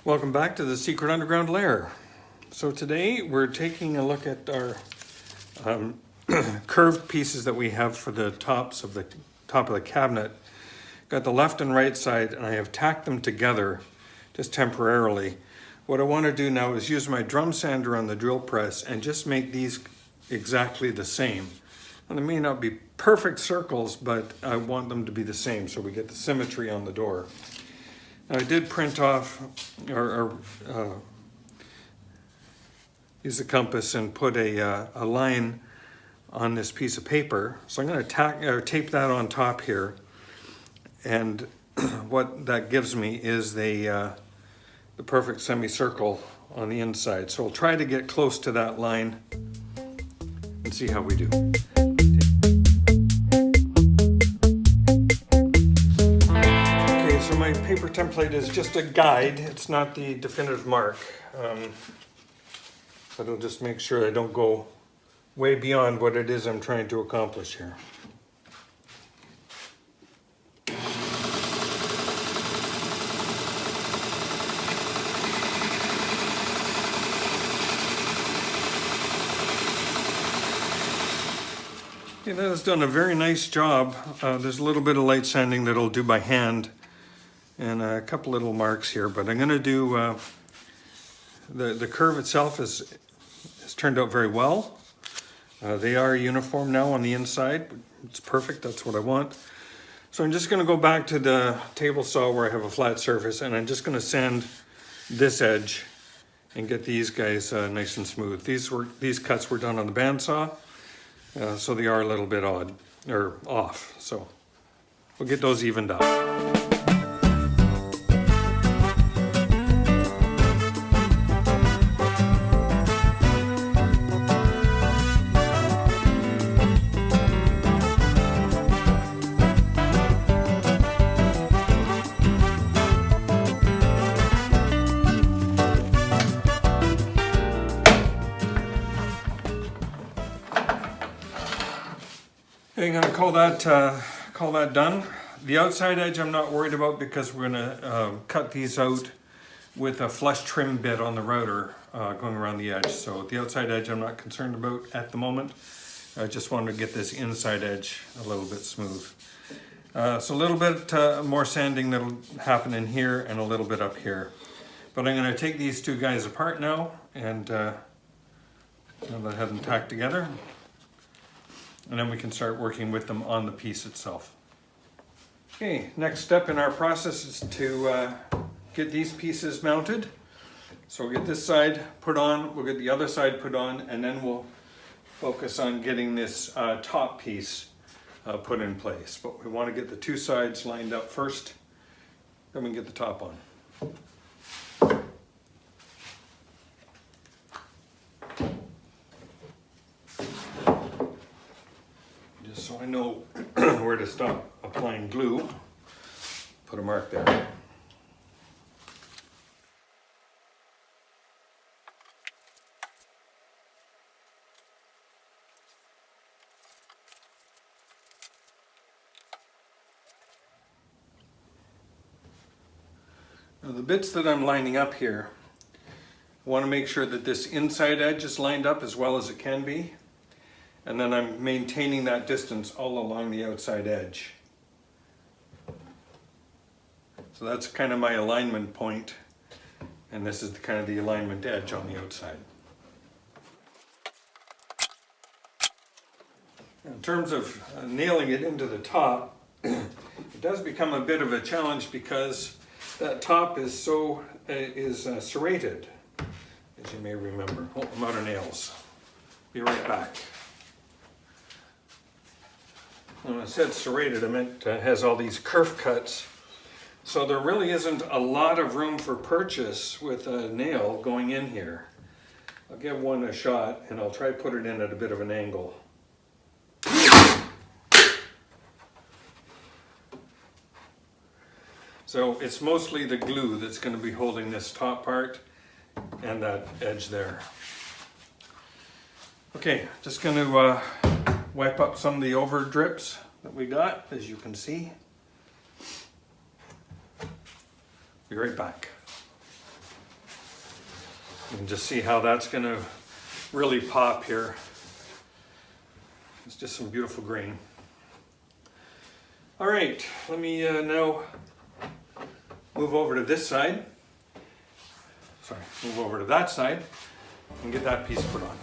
Welcome back to the Secret Underground Lair. So today we're taking a look at our curved pieces that we have for the top of the cabinet. Got the left and right side, and I have tacked them together just temporarily. What I want to do now is use my drum sander on the drill press and just make these exactly the same. And they may not be perfect circles, but I want them to be the same so we get the symmetry on the door. Now, I did print off or use a compass and put a line on this piece of paper. So I'm going to tape that on top here. And what that gives me is the perfect semicircle on the inside. So I'll try to get close to that line and see how we do. Okay, so my paper template is just a guide. It's not the definitive mark. But I'll just make sure I don't go way beyond what it is I'm trying to accomplish here. Okay, that has done a very nice job. There's a little bit of light sanding that I'll do by hand and a couple little marks here, but I'm going to do the curve itself has turned out very well. They are uniform now on the inside. It's perfect, that's what I want. So I'm just going to go back to the table saw where I have a flat surface, and I'm just going to sand this edge and get these guys nice and smooth. These cuts were done on the bandsaw. So they are a little bit odd, or off, so we'll get those evened up. I'm going to call that done. The outside edge I'm not worried about because we're going to cut these out with a flush trim bit on the router going around the edge. So the outside edge I'm not concerned about at the moment. I just wanted to get this inside edge a little bit smooth. So a little bit more sanding that'll happen in here and a little bit up here. But I'm going to take these two guys apart now and I'll have them tacked together. And then we can start working with them on the piece itself. Okay, next step in our process is to get these pieces mounted. So we'll get this side put on, we'll get the other side put on, and then we'll focus on getting this top piece put in place. But we want to get the two sides lined up first, then we can get the top on. So I know where to stop applying glue, put a mark there. Now the bits that I'm lining up here, I want to make sure that this inside edge is lined up as well as it can be. And then I'm maintaining that distance all along the outside edge. So that's kind of my alignment point, and this is kind of the alignment edge on the outside. In terms of nailing it into the top, it does become a bit of a challenge because that top is serrated, as you may remember. Oh, I'm out of nails. Be right back. When I said serrated, I meant it has all these kerf cuts. So there really isn't a lot of room for purchase with a nail going in here. I'll give one a shot and I'll try to put it in at a bit of an angle. So it's mostly the glue that's going to be holding this top part and that edge there. Okay, just going to wipe up some of the over drips that we got, as you can see. Be right back. And just see how that's going to really pop here. It's just some beautiful grain. All right, let me now move over to this side. Sorry, move over to that side and get that piece put on.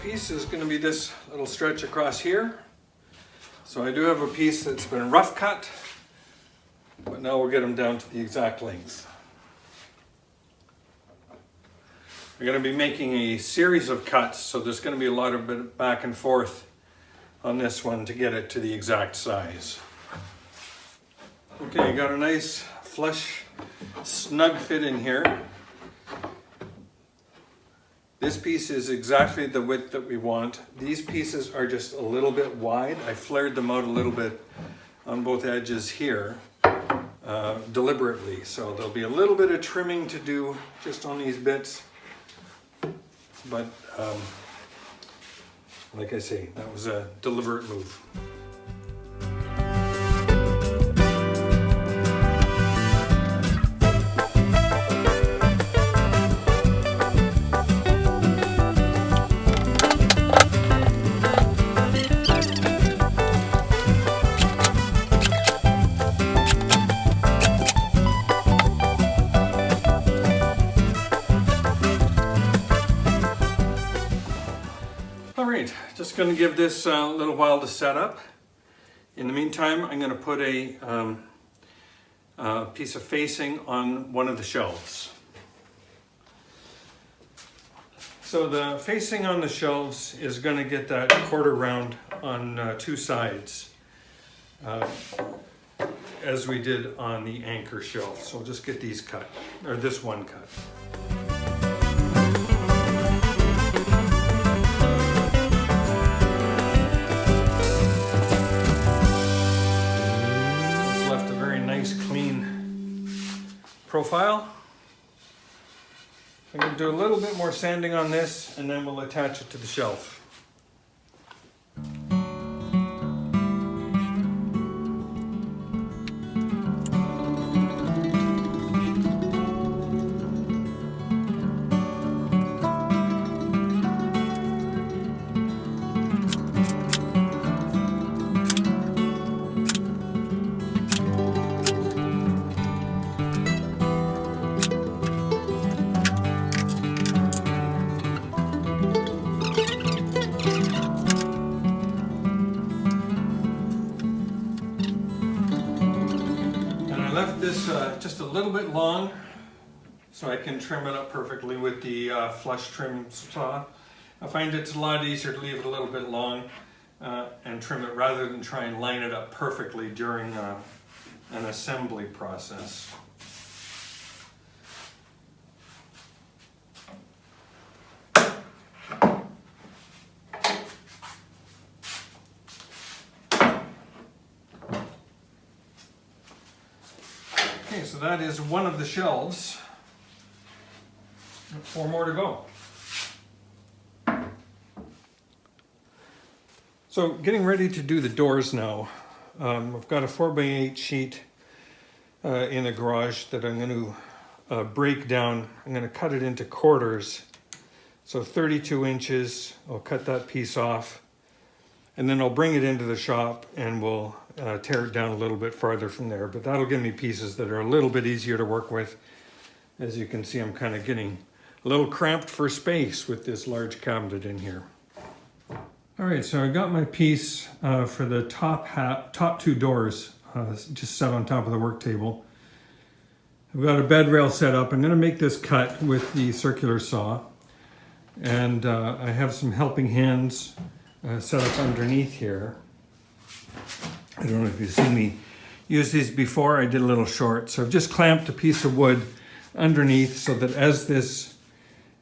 Piece is going to be this little stretch across here. So I do have a piece that's been rough cut, but now we'll get them down to the exact length. We're going to be making a series of cuts, so there's going to be a lot of bit back and forth on this one to get it to the exact size. Okay, got a nice flush snug fit in here. This piece is exactly the width that we want. These pieces are just a little bit wide. I flared them out a little bit on both edges here deliberately. So there'll be a little bit of trimming to do just on these bits. But like I say, that was a deliberate move. Just going to give this a little while to set up. In the meantime, I'm going to put a piece of facing on one of the shelves. So the facing on the shelves is going to get that quarter round on two sides, as we did on the anchor shelf. So we'll just get these cut, or this one cut. Clean profile. I'm going to do a little bit more sanding on this and then we'll attach it to the shelf. Just a little bit long so I can trim it up perfectly with the flush trim saw. I find it's a lot easier to leave it a little bit long and trim it rather than try and line it up perfectly during an assembly process. Okay, so that is one of the shelves. 4 more to go. So getting ready to do the doors now. I've got a 4x8 sheet in the garage that I'm going to break down. I'm going to cut it into quarters. So 32 inches, I'll cut that piece off. And then I'll bring it into the shop and we'll tear it down a little bit farther from there. But that'll give me pieces that are a little bit easier to work with. As you can see, I'm kind of getting a little cramped for space with this large cabinet in here. All right, so I got my piece for the top 2 doors just set on top of the work table. I've got a bed rail set up. I'm going to make this cut with the circular saw. And I have some helping hands set up underneath here. I don't know if you see me used these before. I did a little short. So I've just clamped a piece of wood underneath so that as this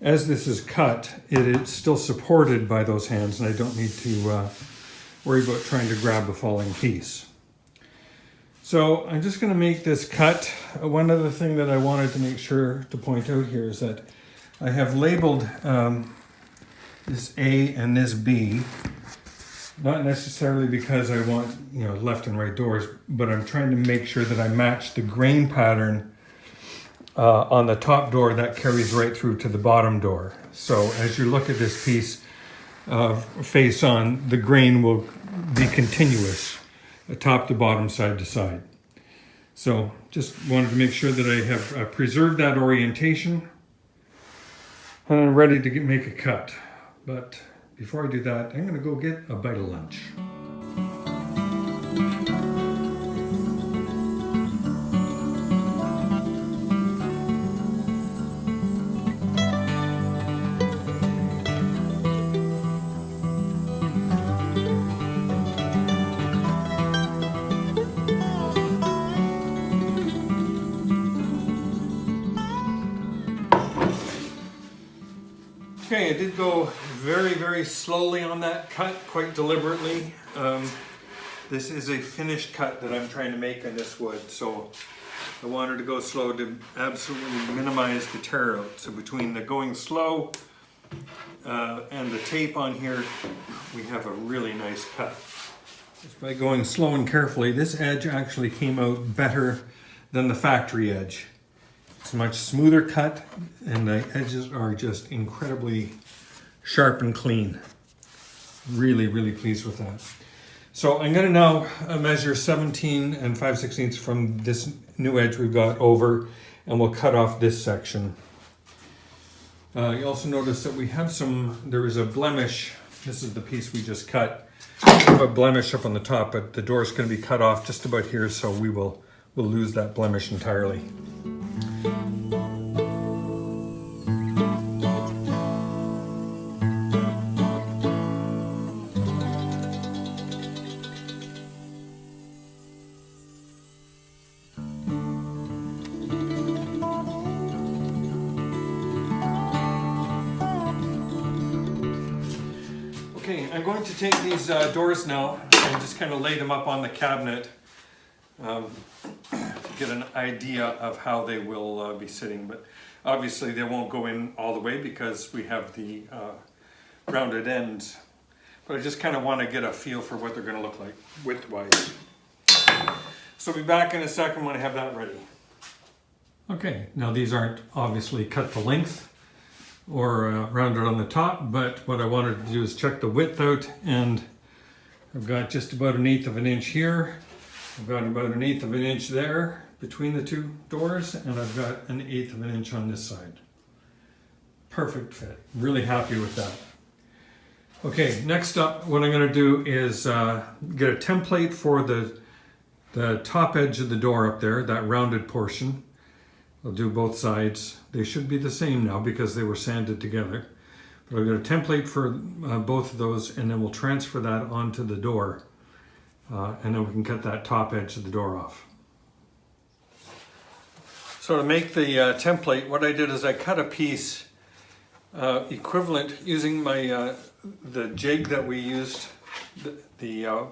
is cut, it is still supported by those hands and I don't need to worry about trying to grab a falling piece. So I'm just going to make this cut. One other thing that I wanted to make sure to point out here is that I have labeled this A and this B, not necessarily because I want, you know, left and right doors, but I'm trying to make sure that I match the grain pattern on the top door that carries right through to the bottom door. So as you look at this piece face on, the grain will be continuous, top to bottom, side to side. So just wanted to make sure that I have preserved that orientation and I'm ready to make a cut. But before I do that, I'm going to go get a bite of lunch. Okay, I did go very, very slowly on that cut, quite deliberately. This is a finished cut that I'm trying to make on this wood, so I wanted to go slow to absolutely minimize the tear out. So between the going slow and the tape on here, we have a really nice cut. Just by going slow and carefully, this edge actually came out better than the factory edge. It's a much smoother cut and the edges are just incredibly sharp and clean. Really, really pleased with that. So I'm going to now measure 17 and 5/16 from this new edge we've got over, and we'll cut off this section. You also notice that we have there is a blemish. This is the piece we just cut. We have a blemish up on the top, but the door is going to be cut off just about here, so we'll lose that blemish entirely. Okay, I'm going to take these doors now and just kind of lay them up on the cabinet to get an idea of how they will be sitting. But obviously they won't go in all the way because we have the rounded ends. But I just kind of want to get a feel for what they're going to look like width-wise. So I'll be back in a second when I have that ready. Okay, now these aren't obviously cut to length or rounded on the top, but what I wanted to do is check the width out, and I've got just about 1/8 of an inch here. I've got about 1/8 of an inch there between the two doors, and I've got 1/8 of an inch on this side. Perfect fit. Really happy with that. Okay, next up, what I'm going to do is get a template for the top edge of the door up there, that rounded portion. I'll do both sides. They should be the same now because they were sanded together. But I've got a template for both of those, and then we'll transfer that onto the door. And then we can cut that top edge of the door off. So to make the template, what I did is I cut a piece equivalent using my the jig that we used, the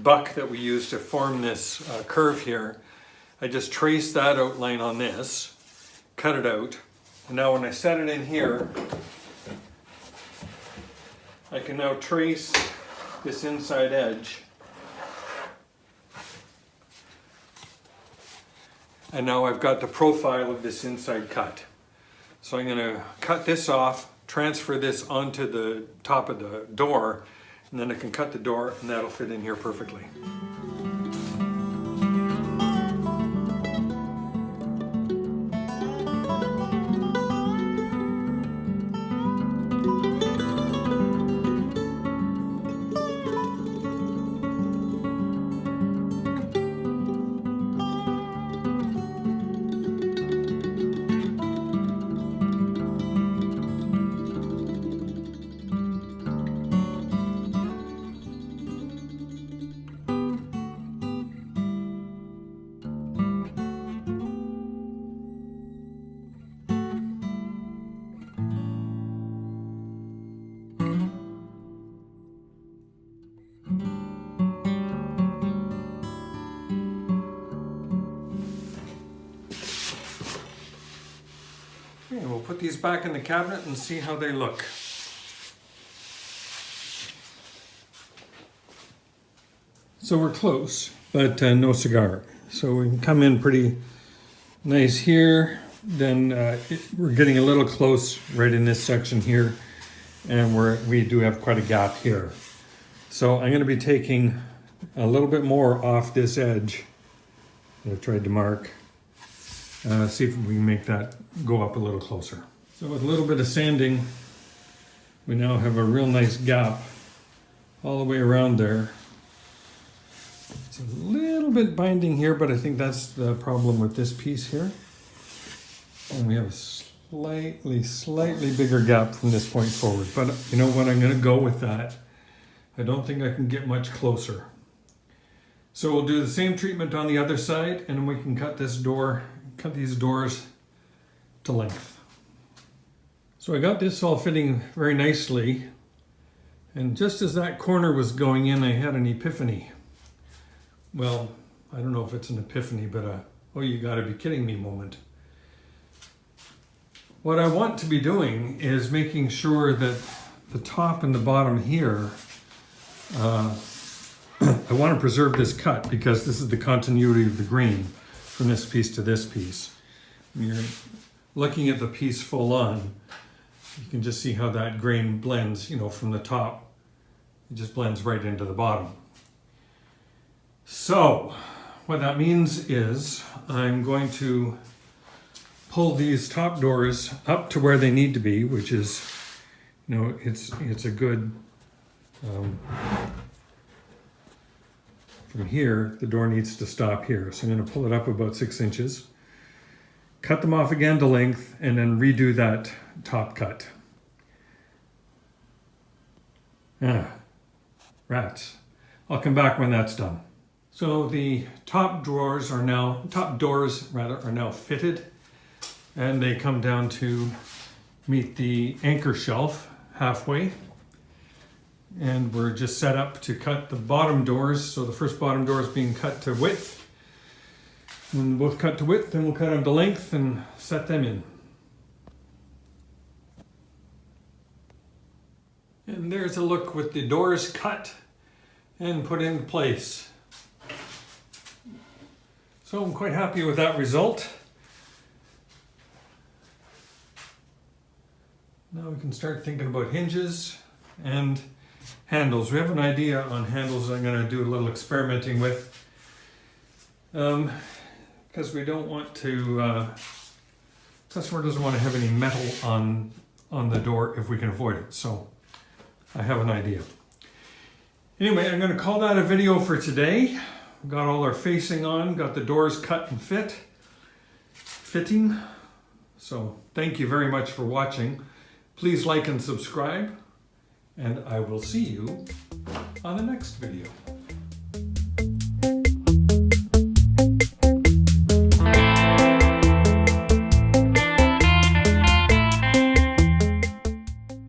buck that we used to form this curve here. I just traced that outline on this, cut it out, and now when I set it in here, I can now trace this inside edge. And now I've got the profile of this inside cut. So I'm going to cut this off, transfer this onto the top of the door, and then I can cut the door and that'll fit in here perfectly. put these back in the cabinet and see how they look. So we're close, but no cigar. So we can come in pretty nice here. Then we're getting a little close right in this section here. And we do have quite a gap here. So I'm going to be taking a little bit more off this edge that I tried to mark. See if we can make that go up a little closer. So with a little bit of sanding, we now have a real nice gap all the way around there. It's a little bit binding here, but I think that's the problem with this piece here. And we have a slightly bigger gap from this point forward. But you know what, I'm going to go with that. I don't think I can get much closer. So we'll do the same treatment on the other side, and we can cut these doors to length. So I got this all fitting very nicely, and just as that corner was going in, I had an epiphany. Well, I don't know if it's an epiphany, but oh, you gotta be kidding me moment. What I want to be doing is making sure that the top and the bottom here, I want to preserve this cut because this is the continuity of the grain from this piece to this piece. When you're looking at the piece full on, you can just see how that grain blends, you know, from the top. It just blends right into the bottom. So what that means is I'm going to pull these top doors up to where they need to be, which is, you know, it's a good, from here, the door needs to stop here. So I'm going to pull it up about 6 inches, cut them off again to length, and then redo that top cut. Rats. I'll come back when that's done. So the top doors are now fitted, and they come down to meet the anchor shelf halfway. And we're just set up to cut the bottom doors. So the first bottom door is being cut to width. When both cut to width, then we'll cut them to length and set them in. And there's a look with the doors cut and put in place. So I'm quite happy with that result. Now we can start thinking about hinges and handles. We have an idea on handles I'm going to do a little experimenting with. Because we don't want to, customer doesn't want to have any metal on the door if we can avoid it. So I have an idea. Anyway, I'm going to call that a video for today. Got all our facing on, got the doors cut and fitting. So thank you very much for watching. Please like and subscribe, and I will see you on the next video.